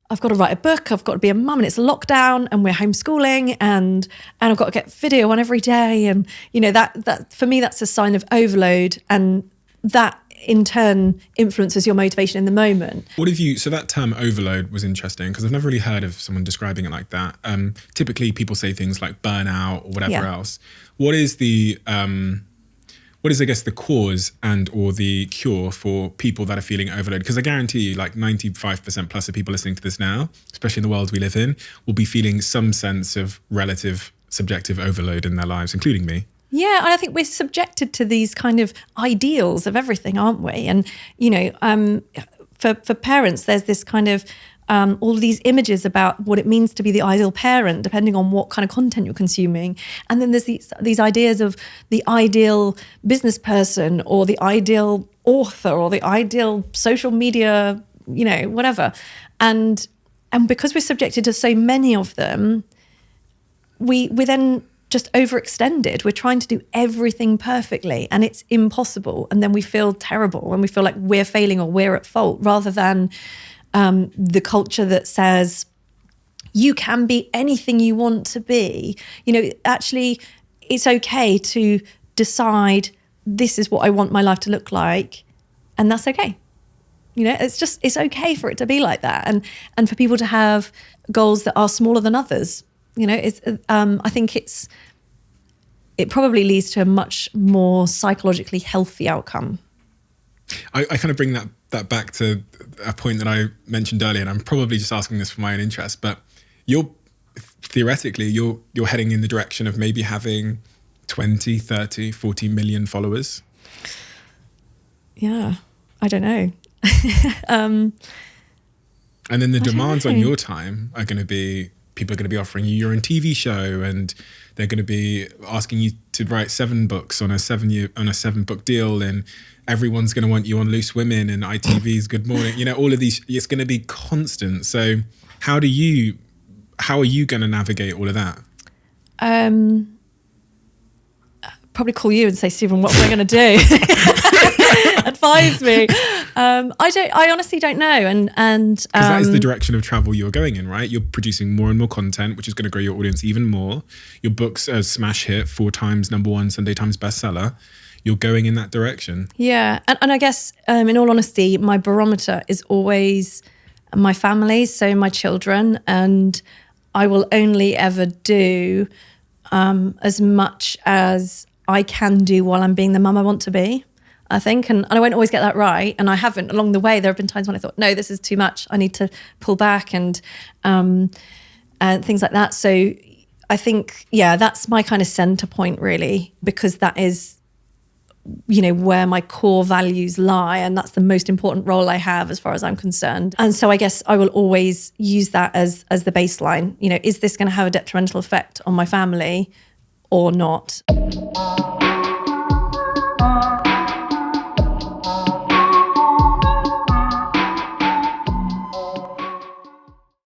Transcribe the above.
I've got to write a book, I've got to be a mum, and it's lockdown and we're homeschooling, and I've got to get video on every day. And, that for me, that's a sign of overload. And that in turn influences your motivation in the moment. So that term overload was interesting because I've never really heard of someone describing it like that. Typically people say things like burnout or whatever else. What is I guess the cause and or the cure for people that are feeling overloaded? Because I guarantee you like 95% plus of people listening to this now, especially in the world we live in, will be feeling some sense of relative subjective overload in their lives, including me. Yeah, and I think we're subjected to these kind of ideals of everything, aren't we? And, for parents, there's this kind of all these images about what it means to be the ideal parent, depending on what kind of content you're consuming. And then there's these ideas of the ideal business person or the ideal author or the ideal social media, whatever. And because we're subjected to so many of them, we then just overextended. We're trying to do everything perfectly and it's impossible. And then we feel terrible and we feel like we're failing or we're at fault, rather than the culture that says you can be anything you want to be. Actually, it's okay to decide this is what I want my life to look like, and that's okay. It's okay for it to be like that, and for people to have goals that are smaller than others. I think it probably leads to a much more psychologically healthy outcome. I kind of bring that back to a point that I mentioned earlier, and I'm probably just asking this for my own interest, but you're heading in the direction of maybe having 20, 30, 40 million followers. Yeah, I don't know. And then the demands on your time are going to be, people are going to be offering you your own TV show, and they're going to be asking you to write 7 books on a 7-book deal, and everyone's going to want you on Loose Women and ITV's Good Morning. All of these, it's going to be constant. So how are you going to navigate all of that? Probably call you and say, Stephen, what am I going to do? Advise me. I honestly don't know. And because that is the direction of travel you're going in, right? You're producing more and more content, which is going to grow your audience even more. Your book's a smash hit, 4 times #1 Sunday Times bestseller. You're going in that direction. Yeah. And I guess, in all honesty, my barometer is always my family, so my children, and I will only ever do as much as I can do while I'm being the mum I want to be, I think. And I won't always get that right. And I haven't. Along the way, there have been times when I thought, no, this is too much. I need to pull back and things like that. So I think, that's my kind of center point, really, because that is, where my core values lie. And that's the most important role I have as far as I'm concerned. And so I guess I will always use that as the baseline. Is this going to have a detrimental effect on my family or not?